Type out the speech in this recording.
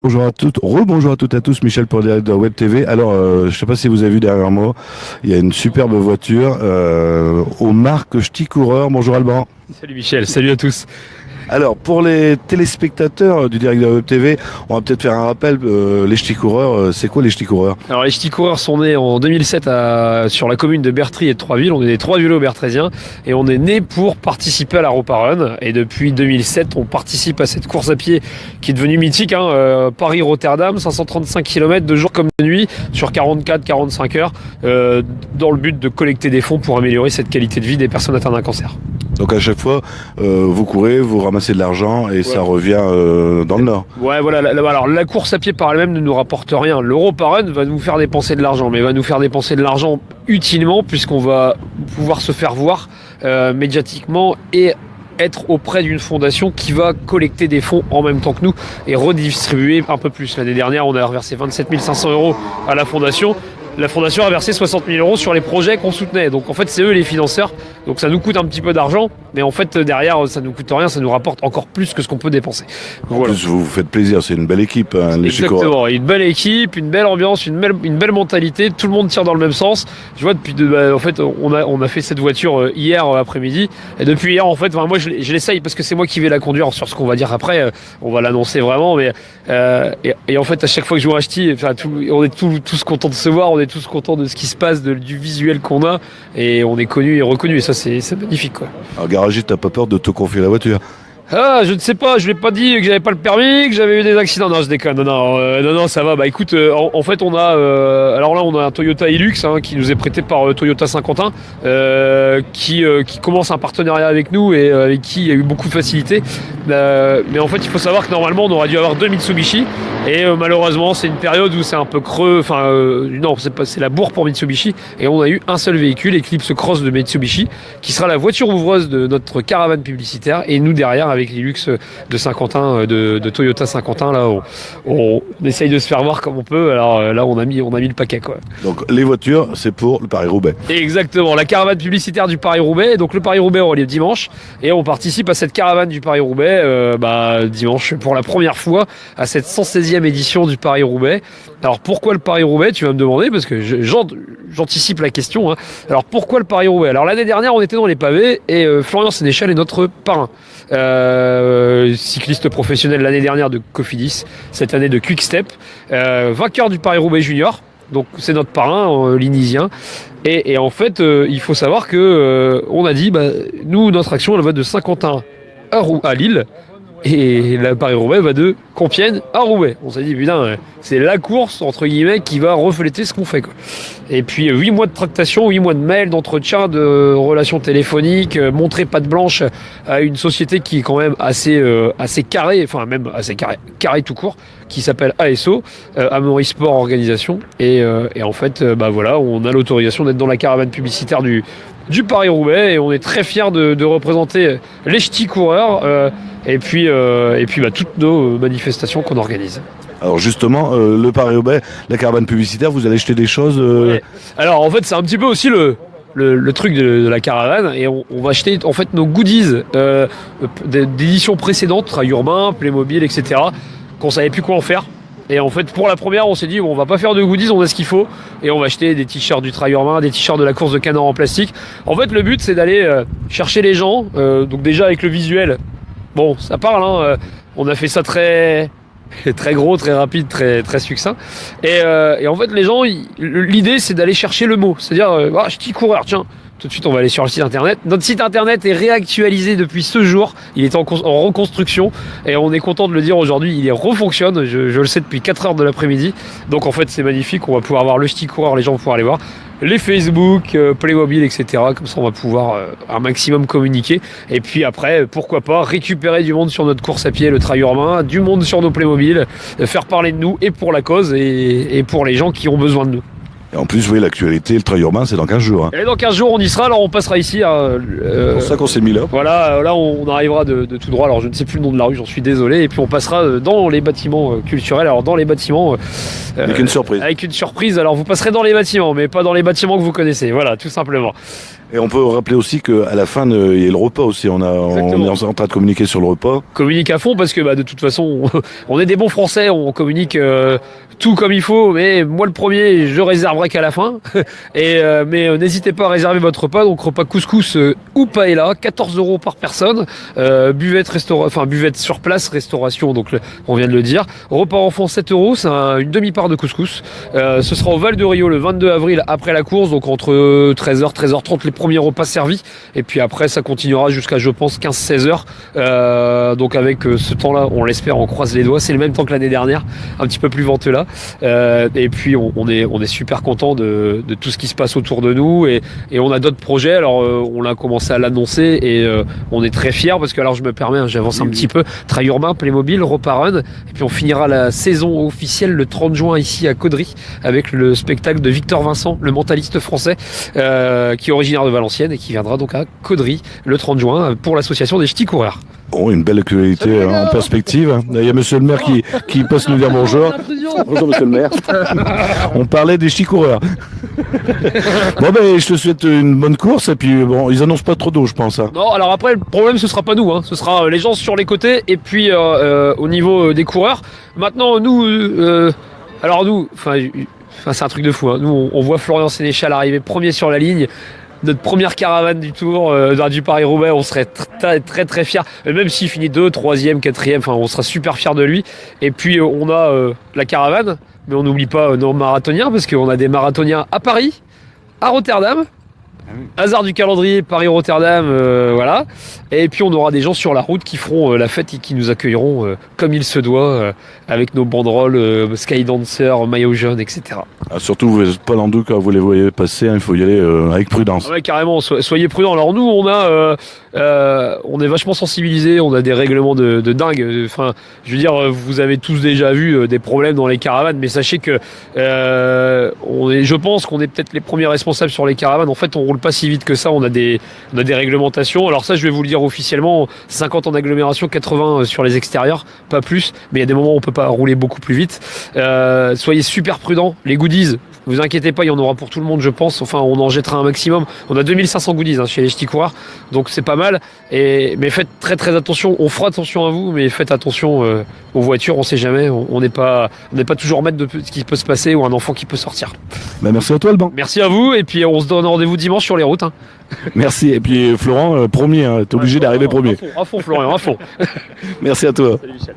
Bonjour à toutes, rebonjour à toutes et à tous, Michel pour direct de Web TV. Alors, je ne sais pas si vous avez vu derrière moi, il y a une superbe voiture aux marques Ch'ti Coureur. Bonjour Alban. Salut Michel, salut à tous. Alors, pour les téléspectateurs du direct de Web TV, on va peut-être faire un rappel. Les Ch'ti Coureurs, c'est quoi les Ch'ti Coureurs? Alors les Ch'ti Coureurs sont nés en 2007 sur la commune de Bertry et de Troisville. On est des trois vélos bertrésiens et on est nés pour participer à la Ropa Run. Et depuis 2007, on participe à cette course à pied qui est devenue mythique. Paris-Rotterdam, 535 km de jour comme de nuit sur 44-45 heures dans le but de collecter des fonds pour améliorer cette qualité de vie des personnes atteintes d'un cancer. Donc à chaque fois, vous courez, vous ramassez de l'argent et ça revient dans le Nord. Ouais, voilà. Alors la course à pied par elle-même ne nous rapporte rien. L'Europa Run va nous faire dépenser de l'argent, mais va nous faire dépenser de l'argent utilement puisqu'on va pouvoir se faire voir médiatiquement et être auprès d'une fondation qui va collecter des fonds en même temps que nous et redistribuer un peu plus. L'année dernière, on a reversé 27 500 € à la fondation. La fondation a versé 60 000 € sur les projets qu'on soutenait. Donc en fait, c'est eux les financeurs. Donc ça nous coûte un petit peu d'argent, mais en fait derrière, ça nous coûte rien, ça nous rapporte encore plus que ce qu'on peut dépenser. En plus, vous vous faites plaisir, c'est une belle équipe, les Ch'ti Coureurs. Exactement, une belle équipe, une belle ambiance, une belle mentalité. Tout le monde tire dans le même sens. Tu vois, en fait, on a fait cette voiture hier après-midi. Et depuis hier, en fait, moi, je l'essaye parce que c'est moi qui vais la conduire sur ce qu'on va dire après. On va l'annoncer vraiment, mais et en fait, à chaque fois que je vois un Ch'ti, on est tous contents de se voir, on est tous contents de ce qui se passe, du visuel qu'on a, et on est connu et reconnu. Et ça, c'est magnifique, quoi. Alors, garagiste, t'as pas peur de te confier la voiture? Ah, je ne sais pas, je lui ai pas dit que j'avais pas le permis, que j'avais eu des accidents. Non, je déconne. Non, ça va. Bah écoute, en fait, on a, alors là, on a un Toyota Hilux qui nous est prêté par Toyota Saint-Quentin, qui commence un partenariat avec nous et avec qui il y a eu beaucoup de facilité. Mais en fait, il faut savoir que normalement, on aurait dû avoir deux Mitsubishi, et malheureusement, c'est une période où c'est un peu creux. Enfin, non, c'est la bourre pour Mitsubishi, et on a eu un seul véhicule, Eclipse Cross de Mitsubishi, qui sera la voiture ouvreuse de notre caravane publicitaire, et nous derrière avec l'Hilux de Saint-Quentin, de Toyota Saint-Quentin, là, on essaye de se faire voir comme on peut. Alors là, on a mis le paquet, quoi. Donc les voitures, c'est pour le Paris-Roubaix. Exactement, la caravane publicitaire du Paris-Roubaix. Donc le Paris-Roubaix aura lieu dimanche, et on participe à cette caravane du Paris-Roubaix dimanche pour la première fois à cette 116e édition du Paris-Roubaix. Alors pourquoi le Paris-Roubaix, tu vas me demander, parce que j'anticipe la question. Alors pourquoi le Paris-Roubaix? Alors l'année dernière, on était dans les pavés, et Florian Sénéchal est notre parrain. Cycliste professionnel l'année dernière de Cofidis, cette année de Quick-Step, vainqueur du Paris-Roubaix Junior. Donc c'est notre parrain linisien, et en fait il faut savoir que on a dit nous, notre action, elle va de Saint-Quentin à Lille, et la Paris-Roubaix va de Compiègne à Roubaix. On s'est dit, putain, c'est la course, entre guillemets, qui va refléter ce qu'on fait, quoi. Et puis 8 mois de tractation, 8 mois de mails, d'entretien, de relations téléphoniques, montrer patte blanche à une société qui est quand même assez carrée, enfin même assez carrée tout court, qui s'appelle ASO, Amaury Sport Organisation. Et en fait, voilà, on a l'autorisation d'être dans la caravane publicitaire du Paris-Roubaix, et on est très fiers de représenter les Ch'ti Coureurs, et puis toutes nos manifestations qu'on organise. Alors justement, le Paris-Roubaix, la caravane publicitaire, vous allez jeter des choses Ouais. Alors en fait, c'est un petit peu aussi le truc de la caravane, et on va acheter en fait nos goodies d'éditions précédentes, Trail Urbain, Playmobil, etc., qu'on savait plus quoi en faire. Et en fait, pour la première, on s'est dit, on va pas faire de goodies, on a ce qu'il faut, et on va acheter des t-shirts du Trail Urbain, des t-shirts de la course de canard en plastique. En fait, le but, c'est d'aller chercher les gens, donc déjà avec le visuel, bon, ça parle, on a fait ça très gros, très rapide, très succinct. Et en fait, les gens, l'idée, c'est d'aller chercher le mot. C'est-à-dire, Ch'ti Coureur, tiens. Tout de suite, on va aller sur le site internet. Notre site internet est réactualisé depuis ce jour. Il est en reconstruction, et on est content de le dire aujourd'hui. Il refonctionne. Je le sais depuis 4 heures de l'après-midi. Donc en fait, c'est magnifique. On va pouvoir voir le Ch'ti Coureur. Les gens vont pouvoir aller voir les Facebook, Playmobil, etc. Comme ça, on va pouvoir un maximum communiquer. Et puis après, pourquoi pas récupérer du monde sur notre course à pied, le Trail Urbain, du monde sur nos Playmobil, faire parler de nous, et pour la cause, et pour les gens qui ont besoin de nous. Et en plus, vous voyez, l'actualité, le Trail Urbain, c'est dans 15 jours. Et dans 15 jours, on y sera. Alors on passera ici. C'est pour ça qu'on s'est mis là. Voilà, là on arrivera de tout droit. Alors je ne sais plus le nom de la rue, j'en suis désolé. Et puis on passera dans les bâtiments culturels. Alors dans les bâtiments... avec une surprise. Avec une surprise. Alors vous passerez dans les bâtiments, mais pas dans les bâtiments que vous connaissez. Voilà, tout simplement. Et on peut rappeler aussi qu'à la fin, il y a le repas aussi. On est en train de communiquer sur le repas. Communique à fond parce que de toute façon, on est des bons Français, on communique tout comme il faut. Mais moi, le premier, je réserverai qu'à la fin. Mais n'hésitez pas à réserver votre repas. Donc repas couscous ou paella, 14 € par personne. Buvette sur place, restauration. Donc on vient de le dire. Repas enfant 7 €, c'est une demi-part de couscous. Ce sera au Val de Rio le 22 avril après la course, donc entre 13h, 13h30 les premiers repas servis, et puis après ça continuera jusqu'à je pense 15-16 h. Donc avec ce temps-là, on l'espère, on croise les doigts, c'est le même temps que l'année dernière, un petit peu plus venteux là. Et puis on est super content de tout ce qui se passe autour de nous, et on a d'autres projets. Alors on a commencé à l'annoncer et on est très fiers parce que, alors je me permets, j'avance un petit peu, Trail urbain, Playmobil, Ropa Run, et puis on finira la saison officielle le 30 juin ici à Caudry avec le spectacle de Victor Vincent, le mentaliste français, qui est originaire de Valenciennes et qui viendra donc à Caudry le 30 juin pour l'association des ch'tis coureurs. Oh, une belle actualité en perspective. Il y a monsieur le maire qui passe nous dire bonjour. Bonjour monsieur le maire. On parlait des ch'tis coureurs. Bon je te souhaite une bonne course, et puis bon, ils annoncent pas trop d'eau, je pense. Hein. Non, alors après le problème ce sera pas nous, ce sera les gens sur les côtés, et puis au niveau des coureurs. Maintenant nous, c'est un truc de fou. Nous on voit Florian Sénéchal arriver premier sur la ligne. Notre première caravane du Tour, du Paris-Roubaix, on serait très très très fiers. Même s'il finit 2, 3e, 4e, on sera super fiers de lui. Et puis on a la caravane, mais on n'oublie pas nos marathoniens, parce qu'on a des marathoniens à Paris, à Rotterdam. Hasard du calendrier, Paris-Rotterdam, voilà. Et puis on aura des gens sur la route qui feront la fête et qui nous accueilleront comme il se doit, avec nos banderoles, Skydancer, maillot jaune, etc. Surtout, vous n'êtes pas dans le doute quand vous les voyez passer, il faut y aller avec prudence. Ouais, carrément, soyez prudents. Alors nous, on est vachement sensibilisés, on a des règlements de dingue. Enfin, je veux dire, vous avez tous déjà vu des problèmes dans les caravanes, mais sachez que je pense qu'on est peut-être les premiers responsables sur les caravanes. En fait, on roule pas si vite que ça, on a des réglementations. Alors ça, je vais vous le dire officiellement, 50 en agglomération, 80 sur les extérieurs, pas plus, mais il y a des moments où on peut pas rouler beaucoup plus vite. Soyez super prudents. Les goodies, vous inquiétez pas, il y en aura pour tout le monde, je pense. Enfin, on en jettera un maximum. On a 2500 goodies chez les ch'tis coureurs, donc c'est pas mal. Mais faites très très attention. On fera attention à vous, mais faites attention aux voitures. On sait jamais. On n'est pas toujours maître de ce qui peut se passer, ou un enfant qui peut sortir. Merci à toi, Alban. Merci à vous, et puis on se donne rendez-vous dimanche sur les routes. Merci. Et puis Florent, premier, t'es obligé d'arriver premier. À fond, Florian, à fond. Merci à toi. Salut Michel.